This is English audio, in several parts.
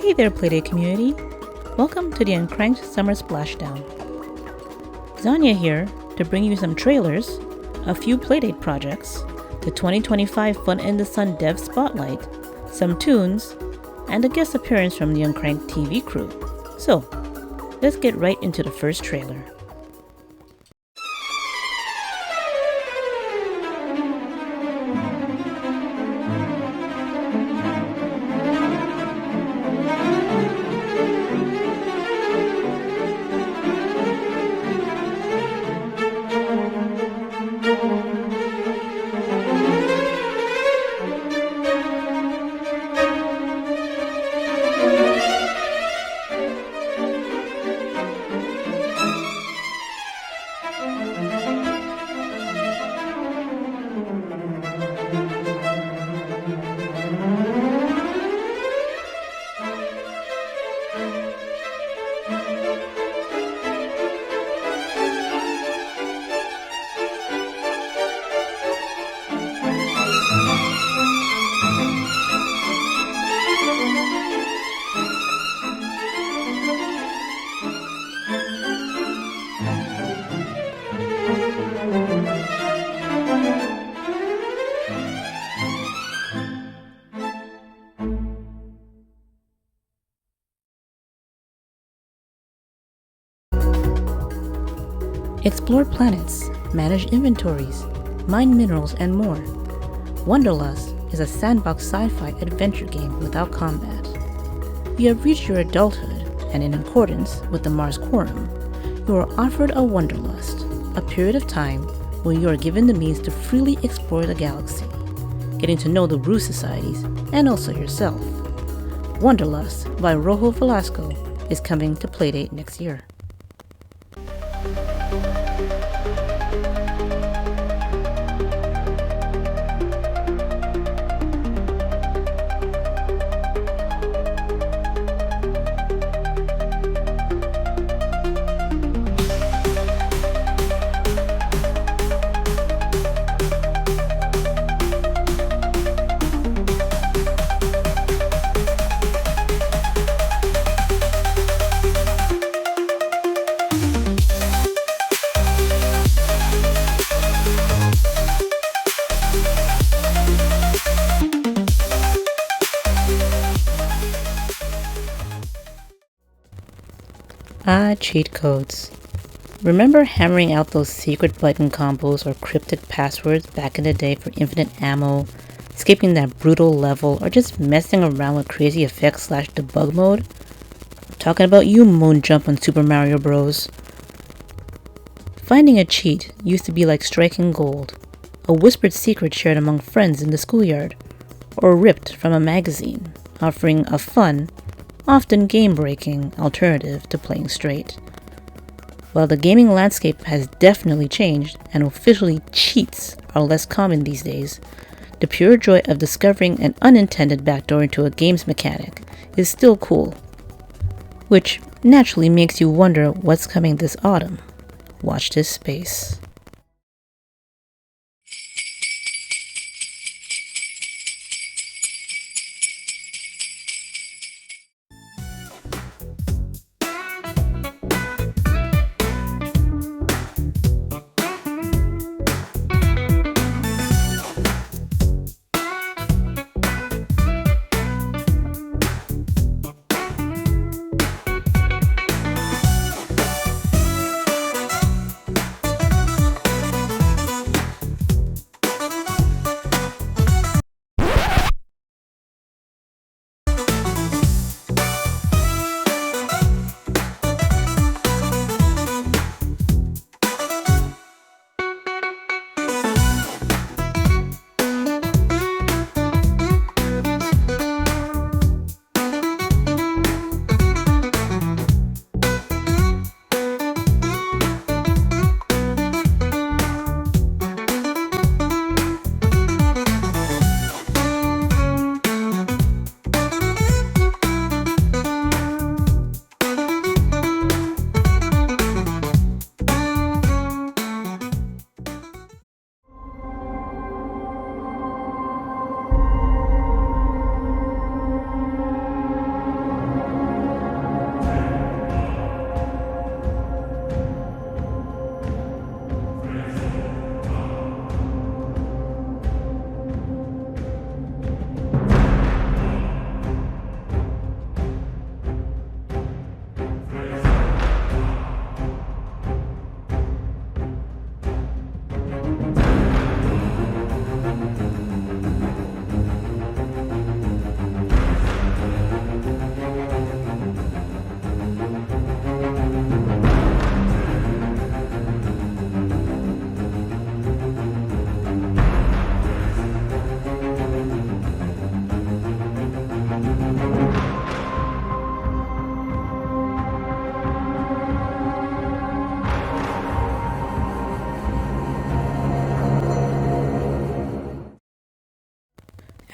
Hey there, Playdate community. Welcome to the Uncrank'd Summer Splashdown. Xania here to bring you some trailers, a few Playdate projects, the 2025 Fun in the Sun Dev Spotlight, some tunes, and a guest appearance from the Uncrank'd TV crew. So, let's get right into the first trailer. Explore planets, manage inventories, mine minerals, and more. Wanderlust is a sandbox sci-fi adventure game without combat. You have reached your adulthood, and in accordance with the Mars Quorum, you are offered a Wanderlust, a period of time where you are given the means to freely explore the galaxy, getting to know the brew societies and also yourself. Wanderlust by Rojo Velasco is coming to Playdate next year. Cheat codes. Remember hammering out those secret button combos or cryptic passwords back in the day for infinite ammo, skipping that brutal level, or just messing around with crazy effects / debug mode? I'm talking about you, Moon Jump on Super Mario Bros. Finding a cheat used to be like striking gold, a whispered secret shared among friends in the schoolyard, or ripped from a magazine, offering a fun, often game-breaking alternative to playing straight. While the gaming landscape has definitely changed and officially cheats are less common these days, the pure joy of discovering an unintended backdoor into a game's mechanic is still cool. Which naturally makes you wonder what's coming this autumn. Watch this space.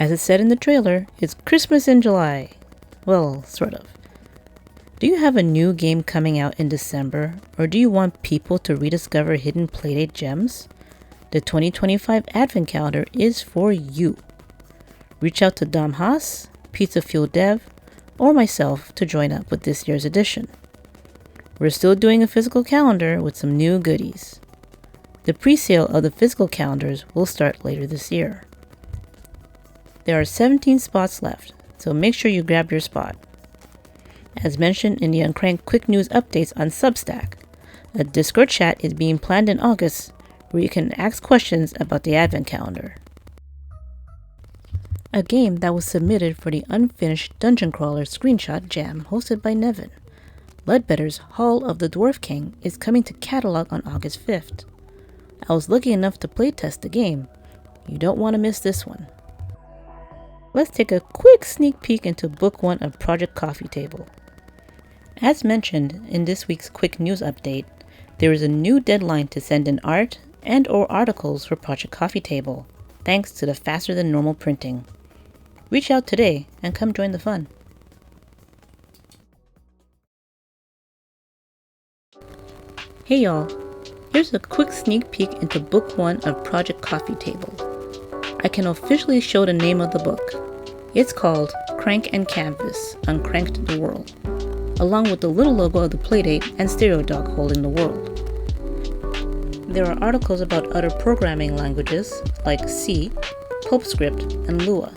As it said in the trailer, it's Christmas in July. Well, sort of. Do you have a new game coming out in December, or do you want people to rediscover hidden Playdate gems? The 2025 Advent Calendar is for you. Reach out to Dom Haas, Pizza Fuel Dev, or myself to join up with this year's edition. We're still doing a physical calendar with some new goodies. The pre-sale of the physical calendars will start later this year. There are 17 spots left, so make sure you grab your spot. As mentioned in the Uncrank'd quick news updates on Substack, a Discord chat is being planned in August where you can ask questions about the Advent Calendar. A game that was submitted for the unfinished Dungeon Crawler Screenshot Jam hosted by Nevin, Ledbetter's Hall of the Dwarf King, is coming to catalog on August 5th. I was lucky enough to playtest the game. You don't want to miss this one. Let's take a quick sneak peek into Book 1 of Project Coffee Table. As mentioned in this week's quick news update, there is a new deadline to send in art and/or articles for Project Coffee Table, thanks to the faster than normal printing. Reach out today and come join the fun. Hey y'all, here's a quick sneak peek into Book 1 of Project Coffee Table. I can officially show the name of the book. It's called Crank and Canvas, Uncrank'd the World, along with the little logo of the Playdate and Stereo Dog holding the world. There are articles about other programming languages like C, PUPCUP, and Lua.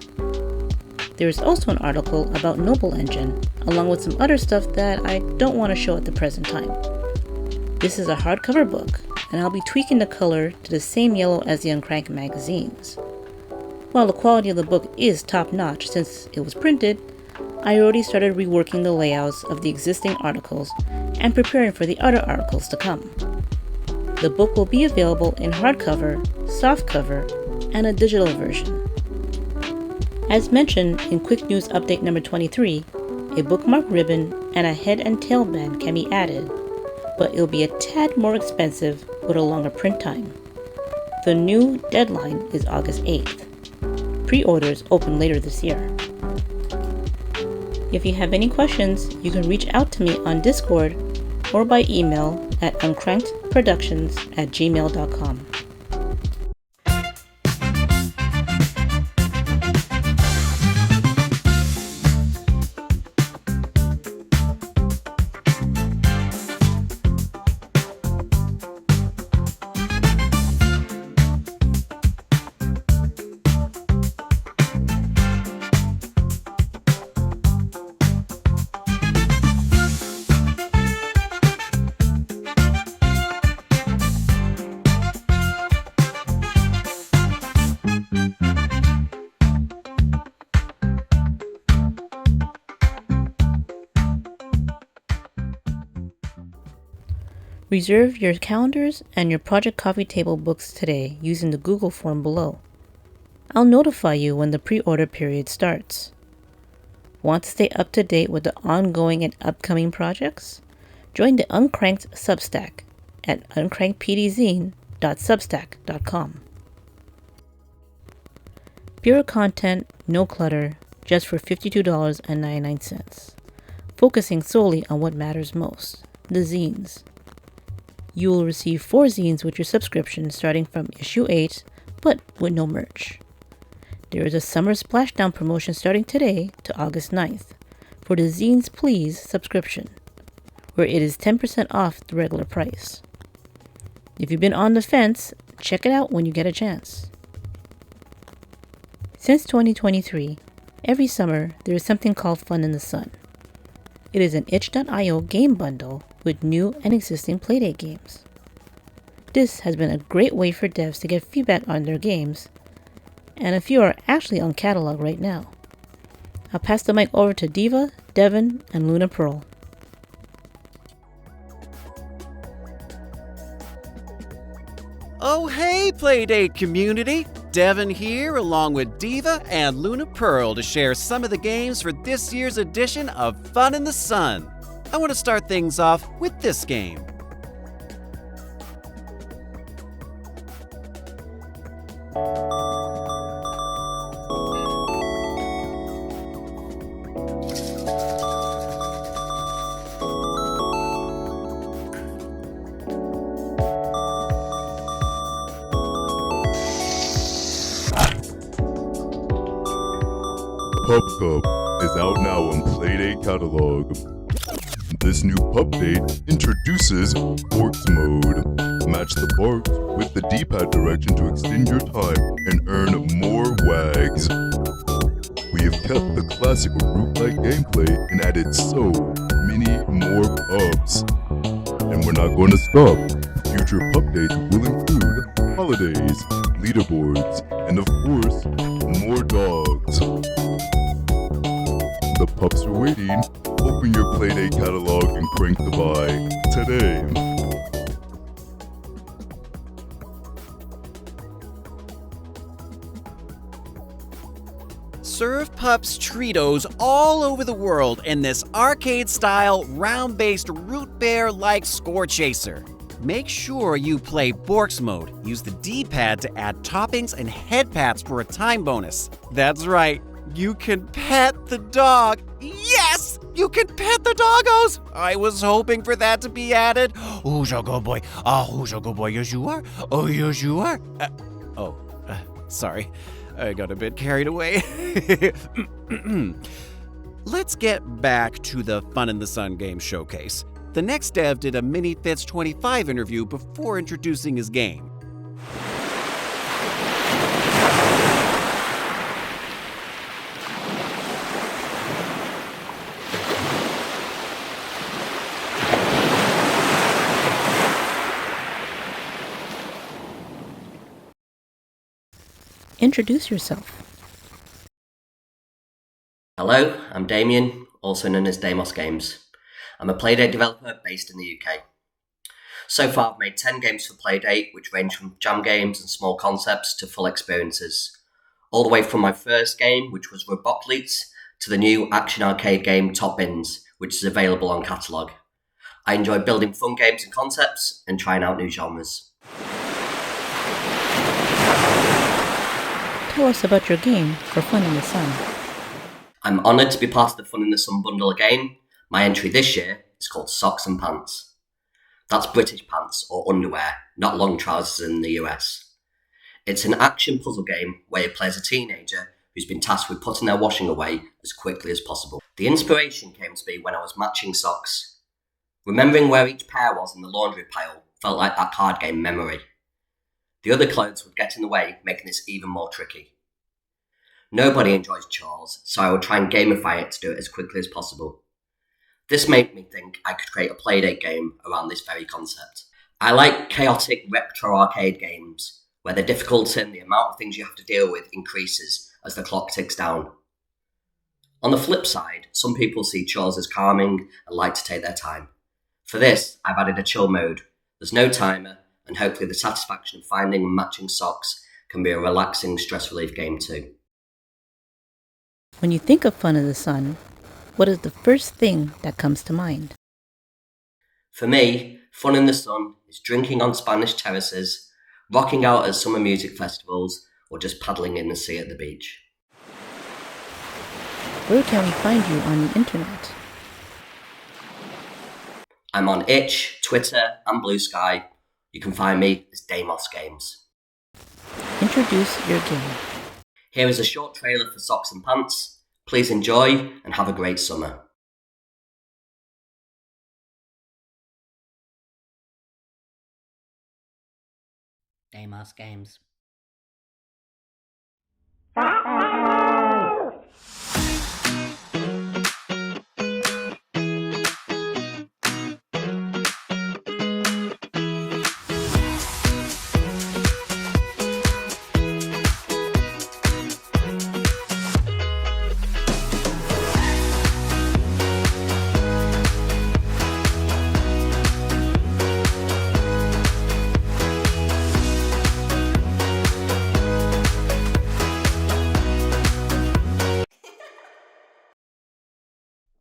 There is also an article about Noble Engine, along with some other stuff that I don't want to show at the present time. This is a hardcover book, and I'll be tweaking the color to the same yellow as the Uncrank'd magazines. While the quality of the book is top-notch since it was printed, I already started reworking the layouts of the existing articles and preparing for the other articles to come. The book will be available in hardcover, softcover, and a digital version. As mentioned in Quick News Update number 23, a bookmark ribbon and a head and tail band can be added, but it'll be a tad more expensive with a longer print time. The new deadline is August 8th. Pre-orders open later this year. If you have any questions, you can reach out to me on Discord or by email at uncrankedproductions@gmail.com. Reserve your calendars and your Project Coffee Table books today using the Google form below. I'll notify you when the pre-order period starts. Want to stay up to date with the ongoing and upcoming projects? Join the Uncrank'd Substack at uncrankedpdzine.substack.com. Pure content, no clutter, just for $52.99. Focusing solely on what matters most, the zines. You will receive 4 zines with your subscription starting from issue 8, but with no merch. There is a Summer Splashdown promotion starting today to August 9th for the Zines Please subscription, where it is 10% off the regular price. If you've been on the fence, check it out when you get a chance. Since 2023, every summer there is something called Fun in the Sun. It is an itch.io game bundle with new and existing Playdate games. This has been a great way for devs to get feedback on their games, and a few are actually on catalog right now. I'll pass the mic over to D.E.V.A, D.E.V.A.N, and Luna Perl. Oh hey Playdate community! D.E.V.A.N here along with D.E.V.A and Luna Perl to share some of the games for this year's edition of Fun in the Sun. I want to start things off with this game. PUPCUP is out now on Playdate catalog. This new update introduces Borks mode. Match the Borks with the D-pad direction to extend your time and earn more wags. We have kept the classic root-like gameplay and added so many more pubs. And we're not going to stop. Future updates will include holidays, leaderboards, and of course, more dogs. The pups are waiting. Open your Playdate catalog and crank the buy today. Serve pups Treatos all over the world in this arcade-style, round-based root bear-like score chaser. Make sure you play Borks mode. Use the D-pad to add toppings and head pats for a time bonus. That's right, you can pet the dog. Yes! You can pet the doggos! I was hoping for that to be added. Who's your good boy? Who's your good boy? Yes, you are. Oh, yes, you are. Sorry. I got a bit carried away. Let's get back to the Fun in the Sun game showcase. The next dev did a Mini Fits 25 interview before introducing his game. Introduce yourself. Hello, I'm Damien, also known as Damos Games. I'm a Playdate developer based in the UK. So far, I've made 10 games for Playdate, which range from jam games and small concepts to full experiences. All the way from my first game, which was REUPLOADED, to the new action arcade game D.E.V.A.N, which is available on catalogue. I enjoy building fun games and concepts and trying out new genres. Tell us about your game for Fun in the Sun. I'm honoured to be part of the Fun in the Sun bundle again. My entry this year is called Socks and Pants. That's British pants or underwear, not long trousers in the US. It's an action puzzle game where you play as a teenager who's been tasked with putting their washing away as quickly as possible. The inspiration came to me when I was matching socks. Remembering where each pair was in the laundry pile felt like that card game memory. The other clothes would get in the way, making this even more tricky. Nobody enjoys chores, so I would try and gamify it to do it as quickly as possible. This made me think I could create a Playdate game around this very concept. I like chaotic retro arcade games, where the difficulty and the amount of things you have to deal with increases as the clock ticks down. On the flip side, some people see chores as calming and like to take their time. For this, I've added a chill mode. There's no timer, and hopefully the satisfaction of finding and matching socks can be a relaxing stress relief game too. When you think of Fun in the Sun, what is the first thing that comes to mind? For me, Fun in the Sun is drinking on Spanish terraces, rocking out at summer music festivals, or just paddling in the sea at the beach. Where can we find you on the internet? I'm on Itch, Twitter, and Blue Sky. You can find me as Damos Games. Introduce your game. Here is a short trailer for Socks and Pants. Please enjoy and have a great summer. Damos Games.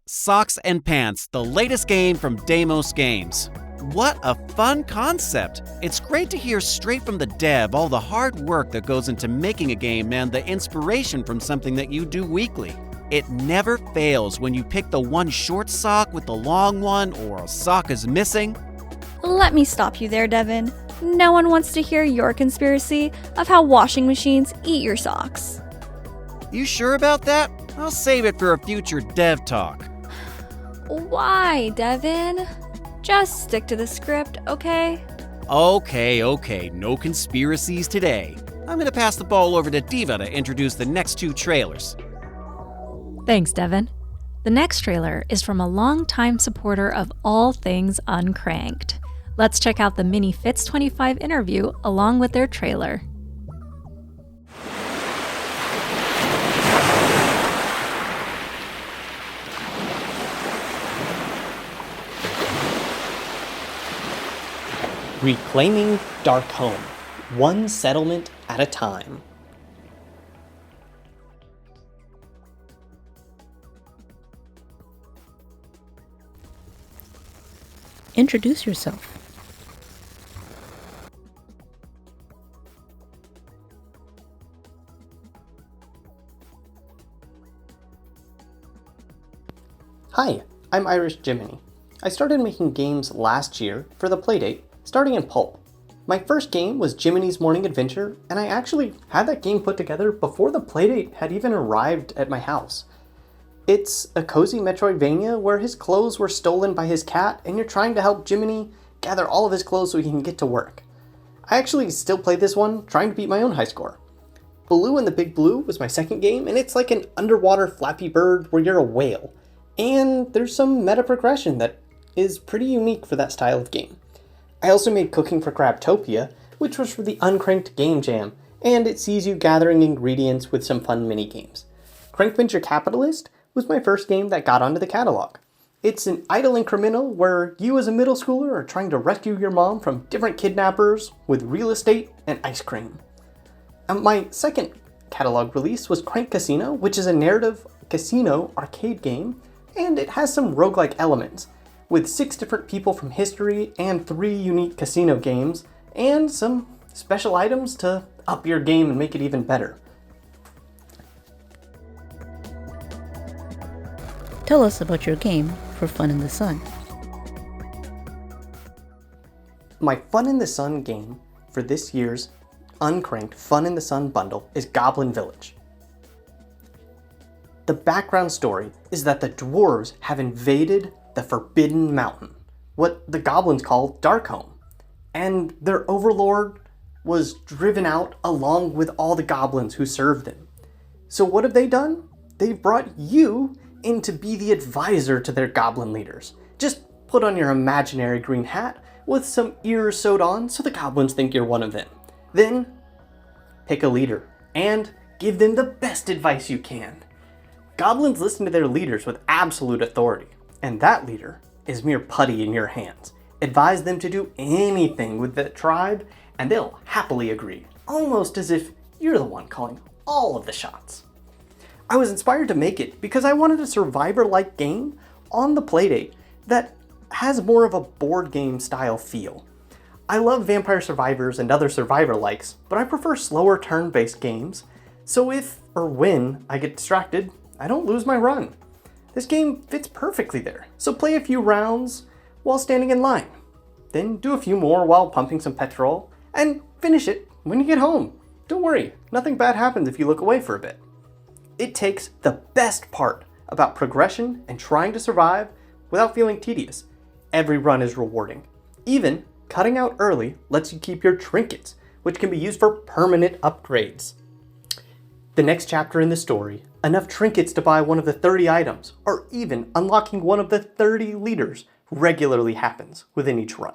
Socks and Pants, the latest game from Damos Games. What a fun concept! It's great to hear straight from the dev all the hard work that goes into making a game and the inspiration from something that you do weekly. It never fails when you pick the one short sock with the long one or a sock is missing. Let me stop you there, Devin. No one wants to hear your conspiracy of how washing machines eat your socks. You sure about that? I'll save it for a future dev talk. Why, Devin? Just stick to the script, okay? Okay, no conspiracies today. I'm gonna pass the ball over to D.E.V.A. to introduce the next 2 trailers. Thanks, Devin. The next trailer is from a longtime supporter of all things Uncrank'd. Let's check out the mini Fits 25 interview along with their trailer. Reclaiming Darkholme, one settlement at a time. Introduce yourself. Hi, I'm IrishJiminy. I started making games last year for the Playdate, starting in pulp. My first game was Jiminy's Morning Adventure, and I actually had that game put together before the Playdate had even arrived at my house. It's a cozy Metroidvania where his clothes were stolen by his cat, and you're trying to help Jiminy gather all of his clothes so he can get to work. I actually still play this one, trying to beat my own high score. Baloo and the Big Blue was my second game, and it's like an underwater Flappy Bird where you're a whale. And there's some meta progression that is pretty unique for that style of game. I also made Cooking for Crabtopia, which was for the Uncrank'd Game Jam, and it sees you gathering ingredients with some fun mini-games. Crank Venture Capitalist was my first game that got onto the catalog. It's an idle incremental where you as a middle schooler are trying to rescue your mom from different kidnappers with real estate and ice cream. My second catalog release was Crank Casino, which is a narrative casino arcade game, and it has some roguelike elements, with 6 different people from history and 3 unique casino games, and some special items to up your game and make it even better. Tell us about your game for Fun in the Sun. My Fun in the Sun game for this year's Uncrank'd Fun in the Sun bundle is Goblin Village. The background story is that the dwarves have invaded the Forbidden Mountain, what the goblins call Darkholme, and their overlord was driven out along with all the goblins who served them. So what have they done? They've brought you in to be the advisor to their goblin leaders. Just put on your imaginary green hat with some ears sewed on so the goblins think you're one of them. Then pick a leader and give them the best advice you can. Goblins listen to their leaders with absolute authority, and that leader is mere putty in your hands. Advise them to do anything with the tribe, and they'll happily agree, almost as if you're the one calling all of the shots. I was inspired to make it because I wanted a survivor-like game on the Playdate that has more of a board game style feel. I love Vampire Survivors and other survivor-likes, but I prefer slower turn-based games, so if or when I get distracted, I don't lose my run. This game fits perfectly there, so play a few rounds while standing in line. Then do a few more while pumping some petrol, and finish it when you get home. Don't worry, nothing bad happens if you look away for a bit. It takes the best part about progression and trying to survive without feeling tedious. Every run is rewarding. Even cutting out early lets you keep your trinkets, which can be used for permanent upgrades. The next chapter in the story, enough trinkets to buy one of the 30 items, or even unlocking one of the 30 leaders, regularly happens within each run.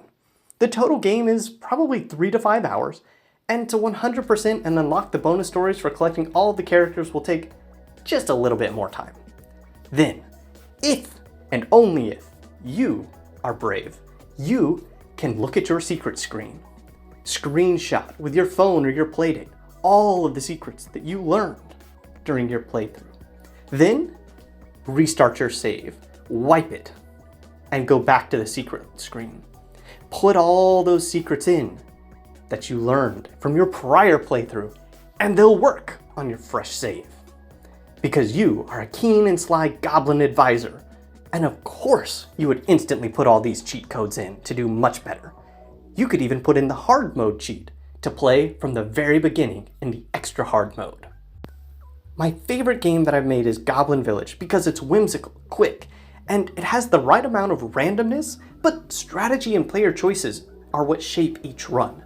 The total game is probably 3 to 5 hours, and to 100% and unlock the bonus stories for collecting all of the characters will take just a little bit more time. Then, if and only if you are brave, you can look at your secret screen, screenshot with your phone or your Playdate all of the secrets that you learned during your playthrough. Then, restart your save, wipe it, and go back to the secret screen. Put all those secrets in that you learned from your prior playthrough, and they'll work on your fresh save. Because you are a keen and sly goblin advisor, and of course you would instantly put all these cheat codes in to do much better. You could even put in the hard mode cheat to play from the very beginning in the extra hard mode. My favorite game that I've made is Goblin Village because it's whimsical, quick, and it has the right amount of randomness, but strategy and player choices are what shape each run.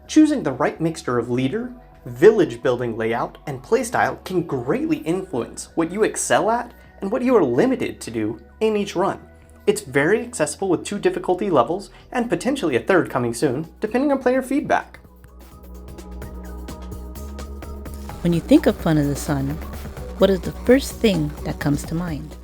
Choosing the right mixture of leader, village building layout, and playstyle can greatly influence what you excel at and what you are limited to do in each run. It's very accessible with 2 difficulty levels and potentially a 3rd coming soon, depending on player feedback. When you think of Fun in the Sun, what is the first thing that comes to mind?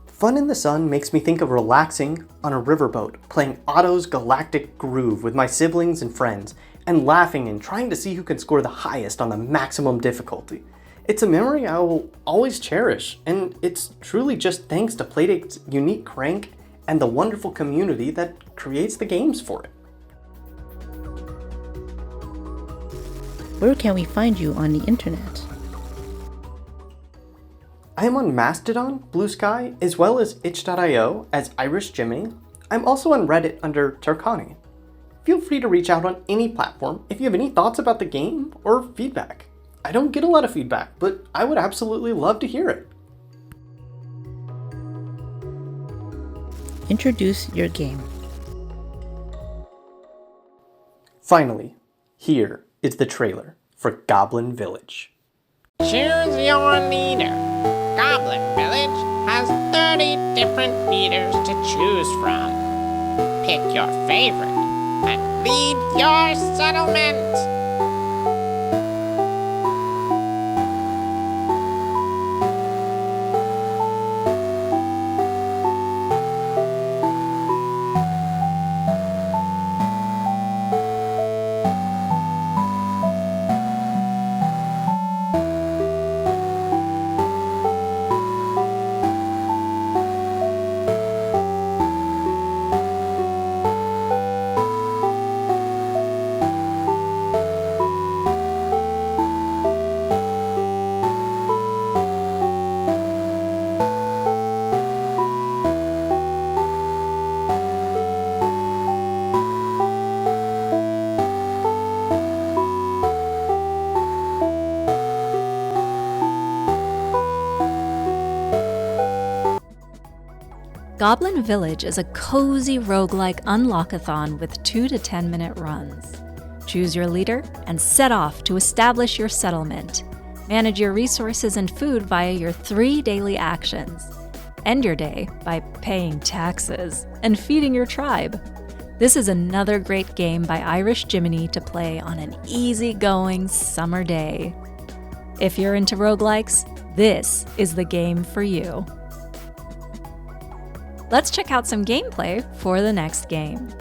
Fun in the Sun makes me think of relaxing on a riverboat, playing Otto's Galactic Groove with my siblings and friends, and laughing and trying to see who can score the highest on the maximum difficulty. It's a memory I will always cherish, and it's truly just thanks to Playdate's unique crank and the wonderful community that creates the games for it. Where can we find you on the internet? I am on Mastodon, Blue Sky, as well as itch.io as IrishJiminy. I'm also on Reddit under Turkani. Feel free to reach out on any platform if you have any thoughts about the game or feedback. I don't get a lot of feedback, but I would absolutely love to hear it. Introduce your game. Finally, here is the trailer for Goblin Village. Choose your leader. Goblin Village has 30 different leaders to choose from. Pick your favorite and lead your settlement. Goblin Village is a cozy roguelike unlockathon with 2 to 10 minute runs. Choose your leader and set off to establish your settlement. Manage your resources and food via your 3 daily actions. End your day by paying taxes and feeding your tribe. This is another great game by IrishJiminy to play on an easygoing summer day. If you're into roguelikes, this is the game for you. Let's check out some gameplay for the next game.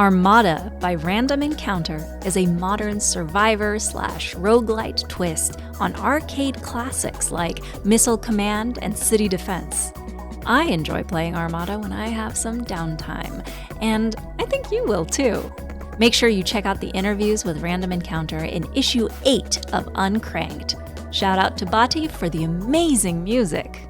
Armada by Random Encounter is a modern survivor/roguelite twist on arcade classics like Missile Command and City Defense. I enjoy playing Armada when I have some downtime, and I think you will too. Make sure you check out the interviews with Random Encounter in issue 8 of Uncrank'd. Shout out to Bati for the amazing music.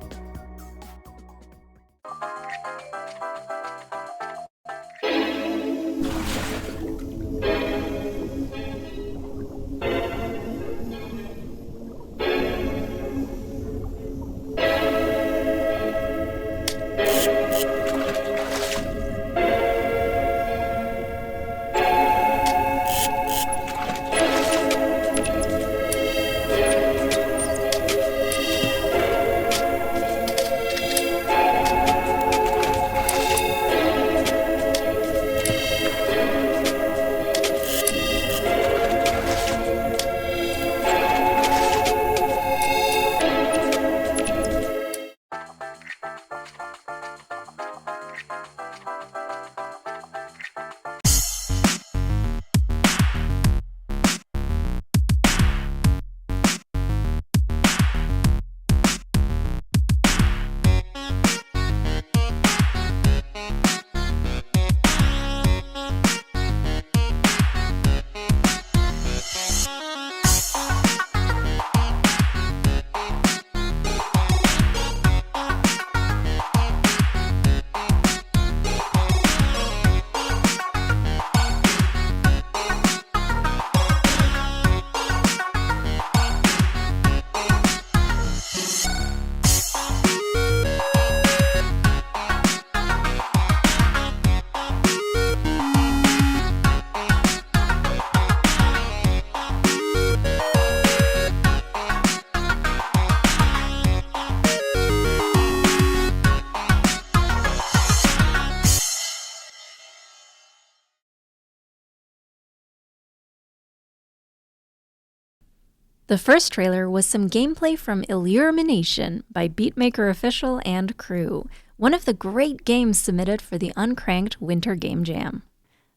The first trailer was some gameplay from Mination by Beatmaker Official and crew, one of the great games submitted for the Uncrank'd Winter Game Jam.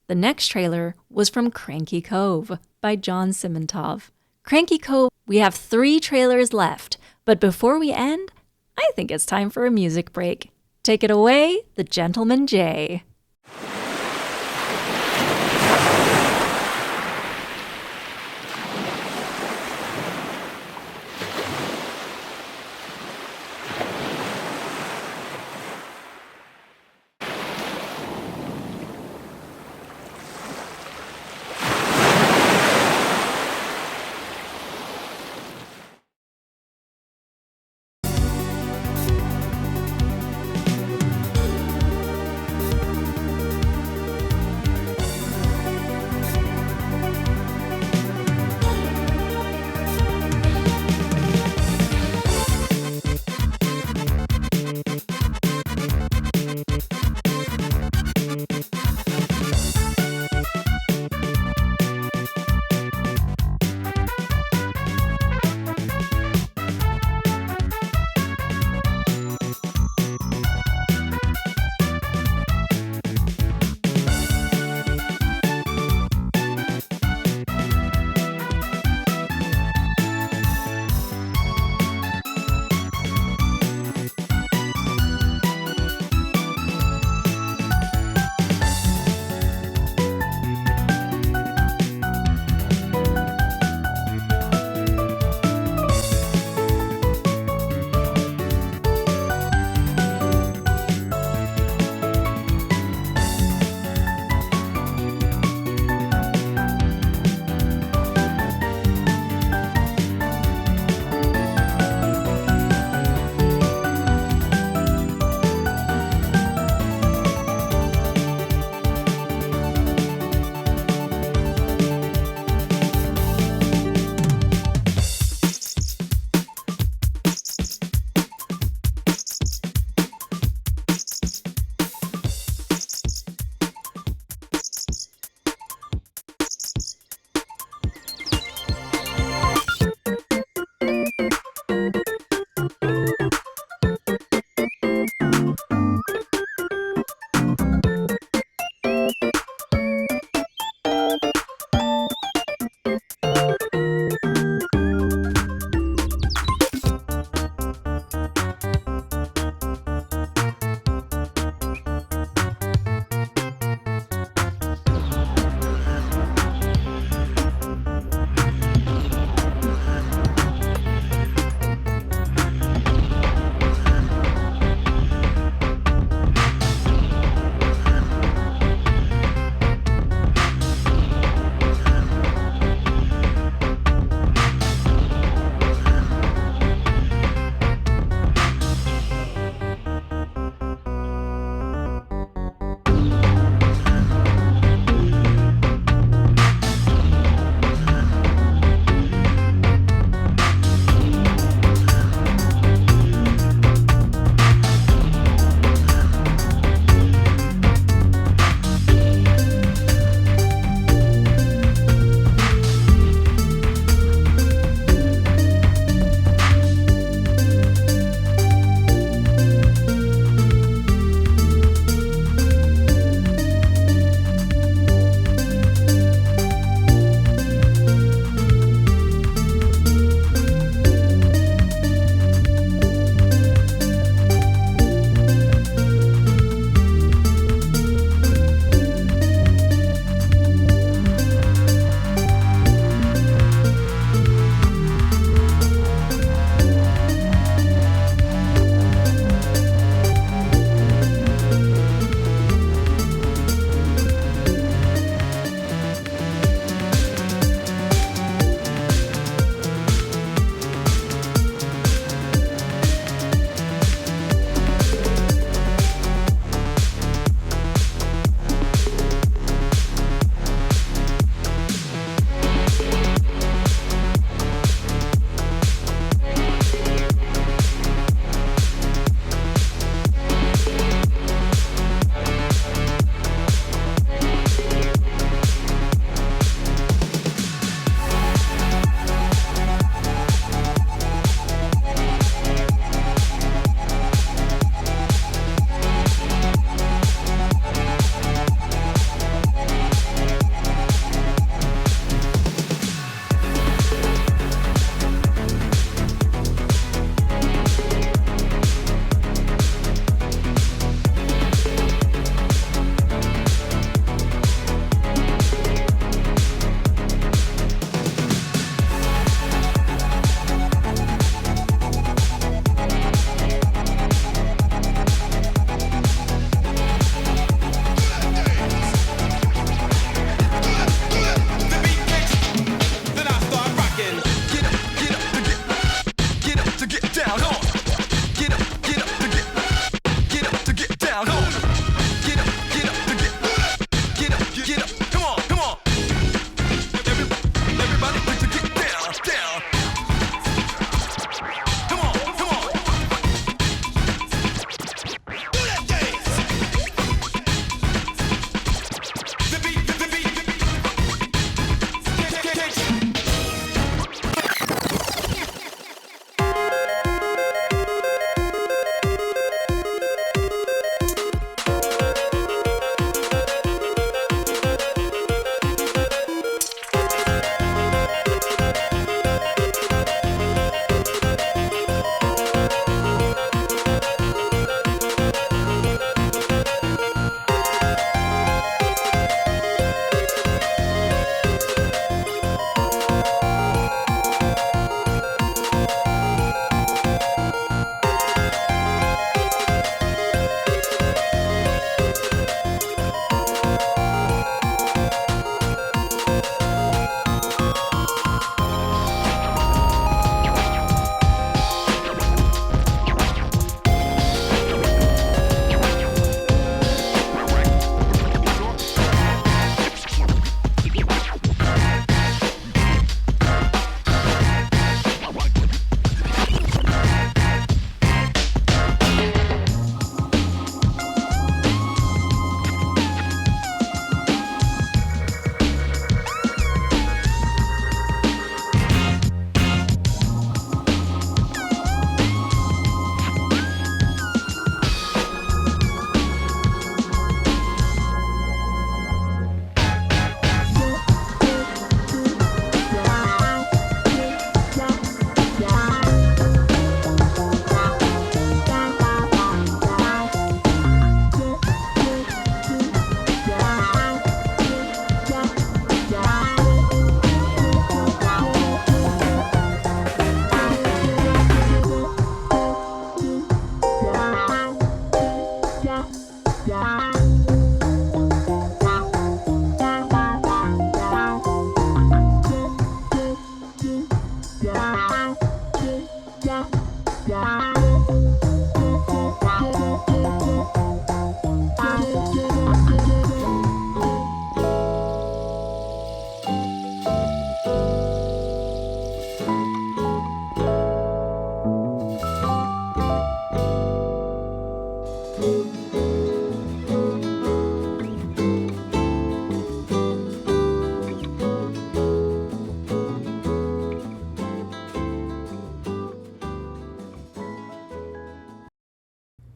The next trailer was from Cranky Cove by John Simantov. Cranky Cove, we have 3 trailers left, but before we end, I think it's time for a music break. Take it away, TheGentlemanJ.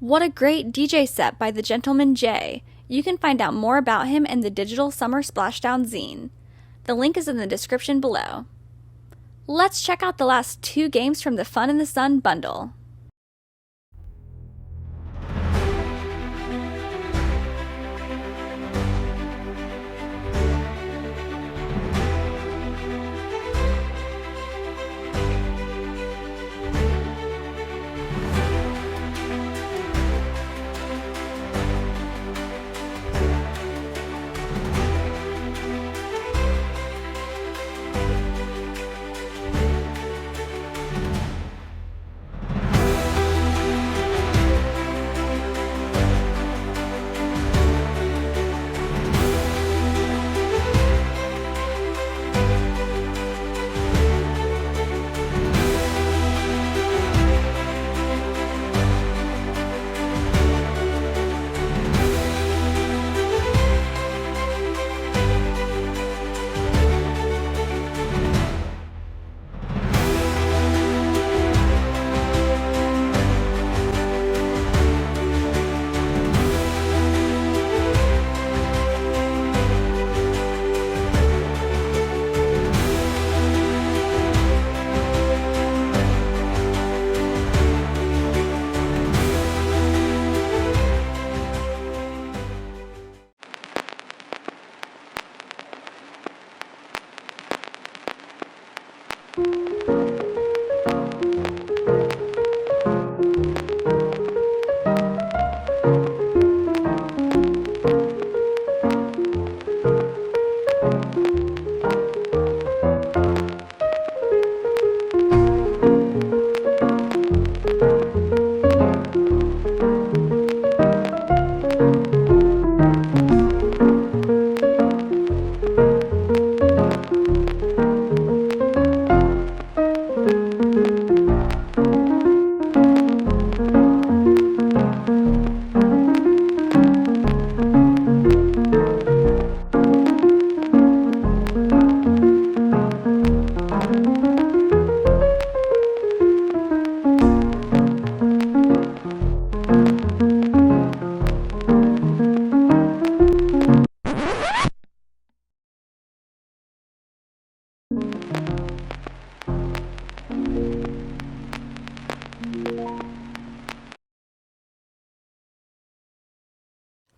What a great DJ set by TheGentlemanJ. You can find out more about him in the digital Summer Splashdown zine. The link is in the description below. Let's check out the last 2 games from the Fun in the Sun bundle.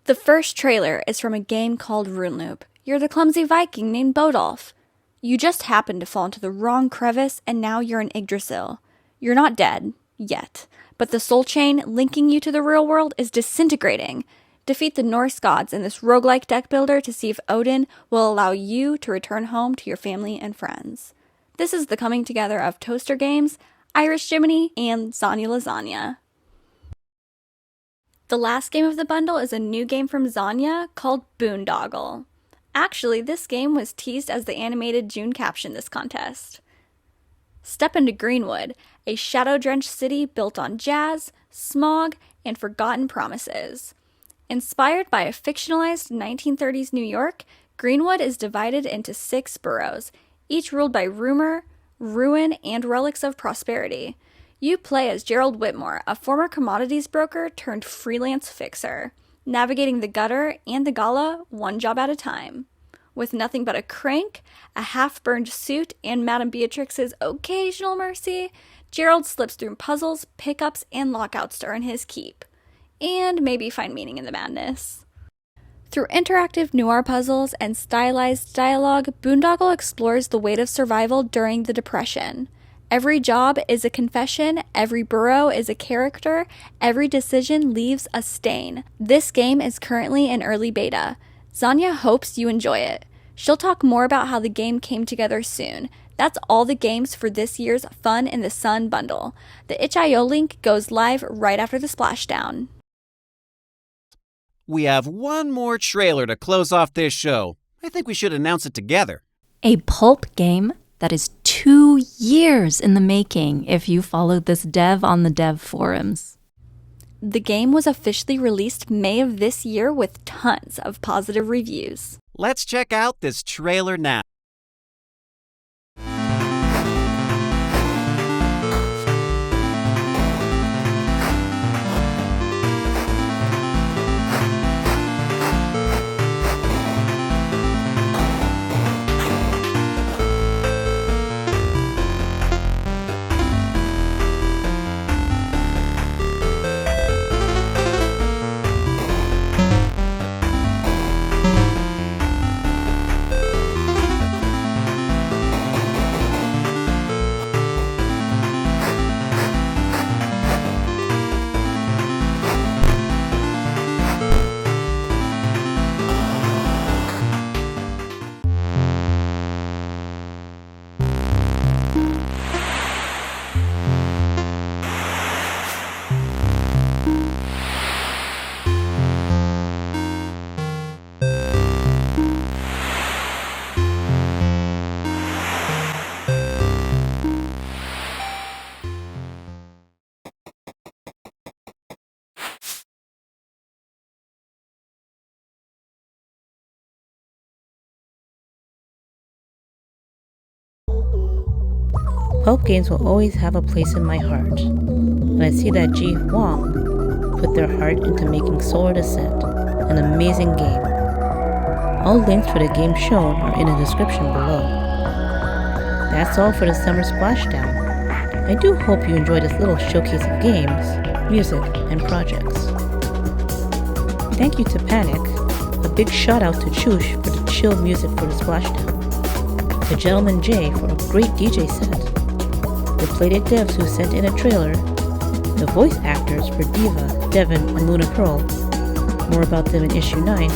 The first trailer is from a game called RuneLOOP. You're the clumsy Viking named Bodolf. You just happened to fall into the wrong crevice and now you're in Yggdrasil. You're not dead, yet, but the soul chain linking you to the real world is disintegrating. Defeat the Norse gods in this roguelike deck builder to see if Odin will allow you to return home to your family and friends. This is the coming together of Toaster Games, IrishJiminy, and XaniaLasagna. The last game of the bundle is a new game from Xania called Boondoggle. Actually, this game was teased as the animated June caption this contest. Step into Greenwood, a shadow-drenched city built on jazz, smog, and forgotten promises. Inspired by a fictionalized 1930s New York, Greenwood is divided into 6 boroughs, each ruled by rumor, ruin, and relics of prosperity. You play as Gerald Whitmore, a former commodities broker turned freelance fixer, navigating the gutter and the gala one job at a time. With nothing but a crank, a half-burned suit, and Madame Beatrix's occasional mercy, Gerald slips through puzzles, pickups, and lockouts to earn his keep. And maybe find meaning in the madness. Through interactive noir puzzles and stylized dialogue, Boondoggle explores the weight of survival during the Depression. Every job is a confession, every borough is a character, every decision leaves a stain. This game is currently in early beta. Xania hopes you enjoy it. She'll talk more about how the game came together soon. That's all the games for this year's Fun in the Sun bundle. The itch.io link goes live right after the splashdown. We have one more trailer to close off this show. I think we should announce it together. A pulp game that is 2 years in the making if you followed this dev on the dev forums. The game was officially released May of this year with tons of positive reviews. Let's check out this trailer now. Pulp games will always have a place in my heart, and I see that Ji Huang put their heart into making Solar Descent an amazing game. All links for the games shown are in the description below. That's all for the Summer Splashdown. I do hope you enjoyed this little showcase of games, music, and projects. Thank you to Panic. A big shout out to Choosh for the chill music for the Splashdown. TheGentlemanJ for a great DJ set. The Playdate devs who sent in a trailer. The voice actors for D.E.V.A, D.E.V.A.N, and Luna Perl. More about them in issue 9.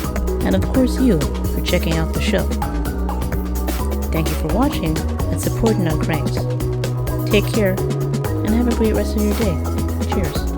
And of course you for checking out the show. Thank you for watching and supporting Uncrank'd. Take care and have a great rest of your day. Cheers.